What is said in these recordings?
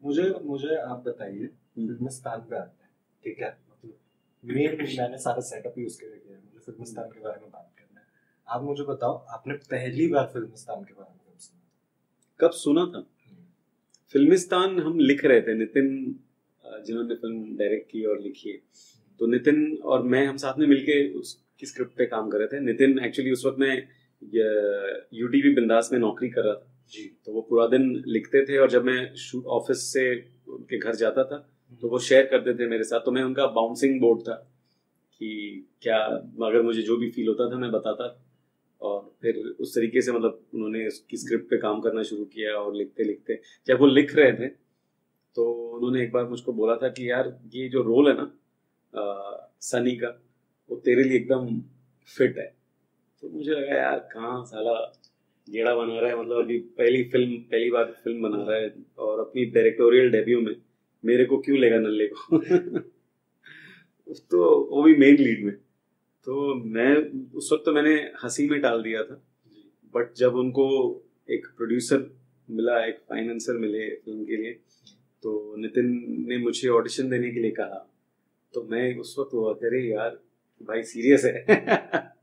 मुझे मुझे आप बताइए, फिल्मिस्तान पे आते हैं, ठीक है, मतलब मैंने सारा सेटअप यूज करके किया है, मुझे फिल्मिस्तान के बारे में बात करना है। आप मुझे बताओ, आपने पहली बार फिल्मिस्तान के बारे में कब सुना? कब सुना था? फिल्मिस्तान हम लिख रहे थे, नितिन जिन्होंने फिल्म डायरेक्ट की और लिखी है, तो नितिन और मैं हम साथ में मिलके उसकी स्क्रिप्ट पे काम कर रहे थे। नितिन एक्चुअली उस वक्त मैं यूटीवी बिंदास में नौकरी कर रहा था जी। तो वो पूरा दिन लिखते थे और जब मैं ऑफिस से उनके घर जाता था तो वो शेयर करते थे मेरे साथ, तो मैं उनका बाउंसिंग बोर्ड था कि क्या अगर मुझे जो भी फील होता था मैं बताता, और फिर उस तरीके से मतलब उन्होंने उसकी स्क्रिप्ट पे काम करना शुरू किया। और लिखते लिखते जब वो लिख रहे थे तो उन्होंने एक बार मुझको बोला था कि यार ये जो रोल है ना सनी का, वो तेरे लिए एकदम फिट है। तो मुझे लगा यार कहाँ साला गेड़ा बना रहा है, मतलब अभी पहली बार फिल्म बना रहा है और अपनी डायरेक्टोरियल डेब्यू में मेरे को क्यों लेगा नल्ले को तो वो भी मेन लीड में। तो मैं उस वक्त तो मैंने हंसी में टाल दिया था, बट जब उनको एक प्रोड्यूसर मिला, एक फाइनेंसर मिले फिल्म के लिए, तो नितिन ने मुझे ऑडिशन देने के लिए कहा, तो मैं उस वक्त हुआ अरे यार भाई सीरियस है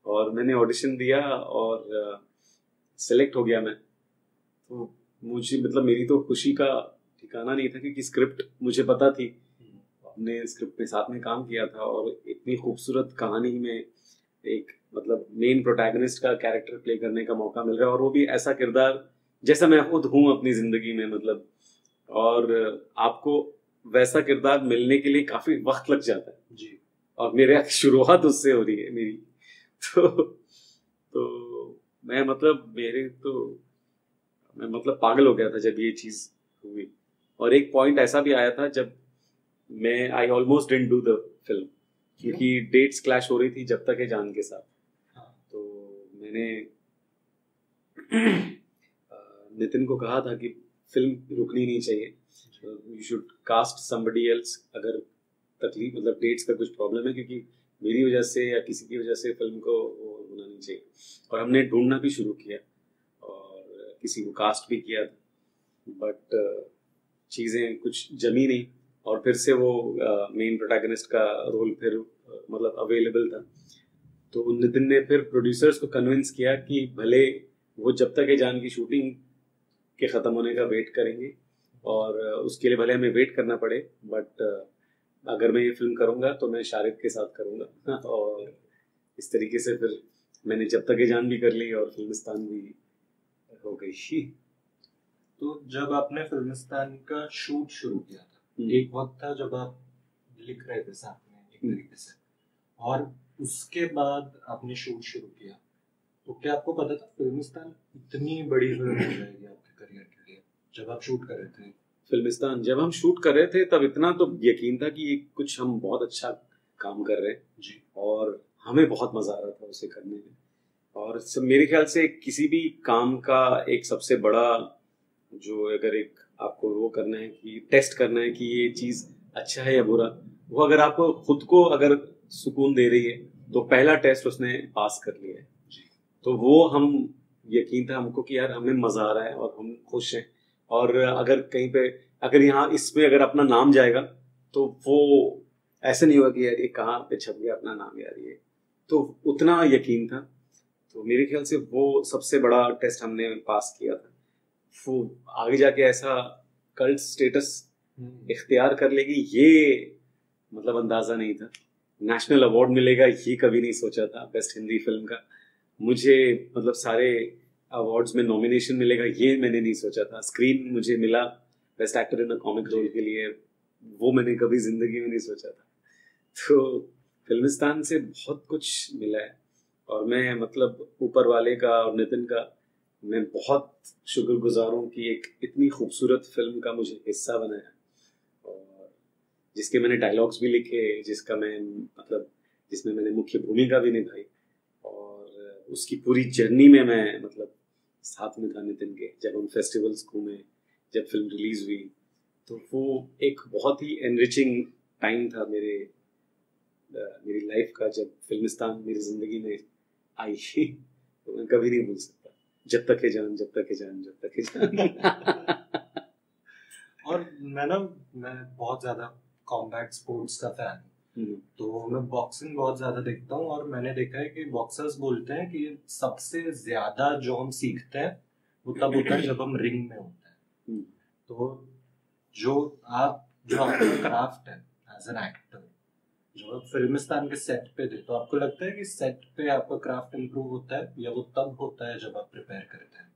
और मैंने ऑडिशन दिया और सेलेक्ट हो गया मैं। तो मुझे मतलब मेरी तो खुशी का ठिकाना नहीं था क्योंकि स्क्रिप्ट मुझे पता थी, हमने स्क्रिप्ट में साथ में काम किया था और इतनी खूबसूरत कहानी में एक मतलब मेन प्रोटैगनिस्ट का कैरेक्टर प्ले करने का मौका मिल रहा है, और वो भी ऐसा किरदार जैसा मैं खुद हूँ अपनी जिंदगी में, मतलब और आपको वैसा किरदार मिलने के लिए काफी वक्त लग जाता है जी। और मेरे शुरुआत उससे हो रही है मेरी। तो मैं मतलब पागल हो गया था जब ये चीज हुई। और एक पॉइंट ऐसा भी आया था जब मैं I almost didn't do the film क्योंकि डेट्स क्लैश हो रही थी जब तक है जान के साथ। तो मैंने नितिन को कहा था कि फिल्म रुकनी नहीं चाहिए, you should cast somebody else अगर तकलीफ मतलब डेट्स का कुछ प्रॉब्लम है, क्योंकि मेरी वजह से या किसी की वजह से फिल्म को वो होना नहीं चाहिए। और हमने ढूंढना भी शुरू किया और किसी को कास्ट भी किया, बट चीज़ें कुछ जमी नहीं और फिर से वो मेन प्रोटैगनिस्ट का रोल फिर मतलब अवेलेबल था। तो नितिन ने फिर प्रोड्यूसर्स को कन्विंस किया कि भले वो जब तक है जान की शूटिंग के ख़त्म होने का वेट करेंगे और उसके लिए भले हमें वेट करना पड़े, बट अगर मैं ये फिल्म करूँगा तो मैं शारिद के साथ करूँगा। और इस तरीके से फिर मैंने जब तक है जान भी कर ली और फिल्मिस्तान भी हो गई। तो जब आपने फिल्मिस्तान का शूट शुरू किया था, एक वक्त था जब आप लिख रहे थे साथ में एक तरीके से, और उसके बाद आपने शूट शुरू किया, तो क्या आपको पता था फिल्मिस्तान इतनी बड़ी फिल्म हो जाएगी आपके करियर के लिए जब आप शूट कर रहे थे? फिल्मिस्तान जब हम शूट कर रहे थे तब इतना तो यकीन था कि कुछ हम बहुत अच्छा काम कर रहे हैं जी, और हमें बहुत मजा आ रहा था उसे करने में। और सब मेरे ख्याल से किसी भी काम का एक सबसे बड़ा जो अगर एक आपको वो करना है कि टेस्ट करना है कि ये चीज अच्छा है या बुरा, वो अगर आपको खुद को अगर सुकून दे रही है तो पहला टेस्ट उसने पास कर लिया है। तो वो हम यकीन था हमको कि यार हमें मजा आ रहा है और हम खुश हैं, और अगर कहीं पे अगर यहाँ इसमें अगर अपना नाम जाएगा तो वो ऐसे नहीं होगा कि यार ये कहाँ पे छप गया अपना नाम यार ये, तो उतना यकीन था। तो मेरे ख्याल से वो सबसे बड़ा टेस्ट हमने पास किया था। वो आगे जाके ऐसा कल्ट स्टेटस इख्तियार कर लेगी ये मतलब अंदाजा नहीं था। नेशनल अवार्ड मिलेगा ये कभी नहीं सोचा था बेस्ट हिंदी फिल्म का, मुझे मतलब सारे अवार्ड्स में नॉमिनेशन मिलेगा ये मैंने नहीं सोचा था। स्क्रीन मुझे मिला best actor in a comic role के लिए, वो मैंने कभी जिंदगी में नहीं सोचा था। तो फिल्मिस्तान से बहुत कुछ मिला है और मैं मतलब ऊपर वाले का और नितिन का मैं बहुत शुक्रगुजार हूँ कि एक इतनी खूबसूरत फिल्म का मुझे हिस्सा बनाया और जिसके मैंने डायलॉग्स भी लिखे, जिसका मैं मतलब जिसमें मैंने मुख्य भूमिका भी निभाई और उसकी पूरी जर्नी में मैं मतलब साथ में था नितिन के। जब हम फेस्टिवल्स घूमे, जब फिल्म रिलीज हुई, तो वो एक बहुत ही एनरिचिंग टाइम था मेरी लाइफ का जब फिल्मिस्तान मेरी जिंदगी में आई तो मैं कभी नहीं भूल सकता। जब तक है जान, जब तक है जान, जब तक है जान। मैं बहुत ज्यादा कॉम्बैट स्पोर्ट्स का फैन हूँ, तो मैं बॉक्सिंग बहुत ज्यादा देखता हूँ। और मैंने देखा है कि बॉक्सर्स बोलते हैं कि सबसे ज्यादा जो हम सीखते हैं वो तब होता है जब हम रिंग में होते हैं। तो जो आपका क्राफ्ट है एज एन एक्टर, जो आप फिल्मिस्तान के सेट पे थे, तो आपको लगता है कि सेट पे आपका क्राफ्ट इम्प्रूव होता है या वो तब होता है जब आप प्रिपेयर करते हैं?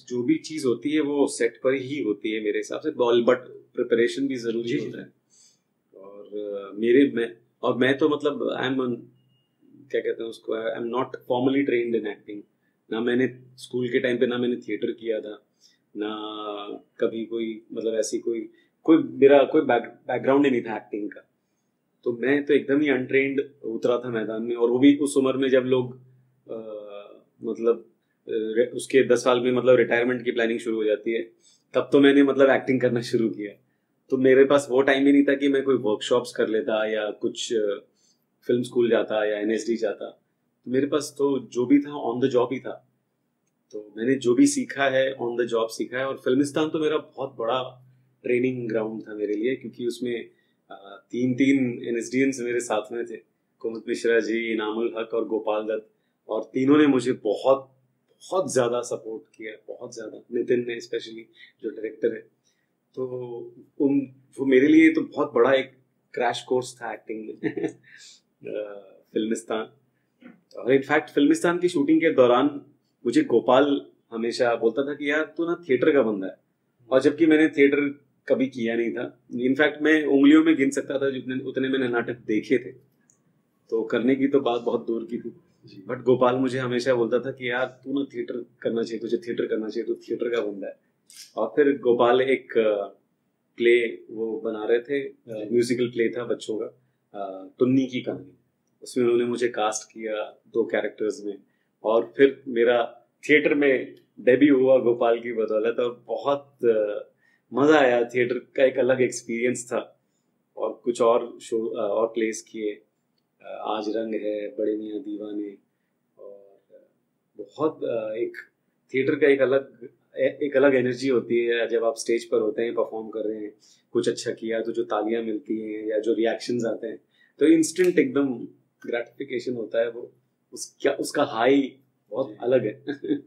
जो भी चीज होती है वो सेट पर ही होती है मेरे हिसाब से, बट प्रिपरेशन भी जरूरी होता है। और मैं तो मतलब आई एम, क्या कहते हैं उसको, I am not formally trained in acting. ना मैंने स्कूल के टाइम पे ना मैंने थिएटर किया था, ना कभी कोई मतलब ऐसी कोई मेरा कोई बैकग्राउंड ही नहीं था एक्टिंग का। तो मैं तो एकदम ही अनट्रेन्ड उतरा था मैदान में, और वो भी उस उम्र में जब लोग मतलब उसके 10 साल में मतलब रिटायरमेंट की प्लानिंग शुरू हो जाती है, तब तो मैंने मतलब एक्टिंग करना शुरू किया। तो मेरे पास वो टाइम ही नहीं था कि मैं कोई वर्कशॉप्स कर लेता या कुछ फिल्म स्कूल जाता या एनएसडी जाता। तो मेरे पास तो जो भी था ऑन द जॉब ही था। तो मैंने जो भी सीखा है ऑन द जॉब सीखा है। और फिल्मिस्तान तो मेरा बहुत बड़ा ट्रेनिंग ग्राउंड था मेरे लिए, क्योंकि उसमें तीन एनएसडीएंस मेरे साथ में थे, कुमुद मिश्रा जी, इनामुल हक और गोपाल दत्त। और तीनों ने मुझे बहुत बहुत ज़्यादा सपोर्ट किया, बहुत ज़्यादा। नितिन ने स्पेशली, जो डायरेक्टर है, तो वो मेरे लिए तो बहुत बड़ा एक क्रैश कोर्स था एक्टिंग में। फिल्मिस्तान। और इनफैक्ट फिल्मिस्तान की शूटिंग के दौरान मुझे गोपाल हमेशा बोलता था कि यार तू ना थिएटर का बंदा है, और जबकि मैंने थिएटर कभी किया नहीं था। इनफैक्ट मैं उंगलियों में गिन सकता था जितने उतने मैंने नाटक देखे थे, तो करने की तो बात बहुत दूर की थी। बट गोपाल मुझे हमेशा बोलता था कि यार तू ना थिएटर करना चाहिए, तुझे थिएटर करना चाहिए, तू थिएटर का बंदा है। और फिर गोपाल एक प्ले वो बना रहे थे, म्यूजिकल प्ले था बच्चों का, टुन्नी की कहानी। उसमें उन्होंने मुझे कास्ट किया 2 कैरेक्टर्स में, और फिर मेरा थिएटर में डेब्यू हुआ गोपाल की बदौलत। और बहुत मजा आया, थिएटर का एक अलग एक्सपीरियंस था। और कुछ और शो और प्लेस किए, आज रंग है, बड़े मियां दीवाने, और बहुत एक थिएटर का एक अलग एनर्जी होती है जब आप स्टेज पर होते हैं, परफॉर्म कर रहे हैं, कुछ अच्छा किया तो जो तालियां मिलती हैं या जो रिएक्शंस आते हैं, तो इंस्टेंट एकदम ग्रेटिफिकेशन होता है। वो उसका हाई बहुत अलग है।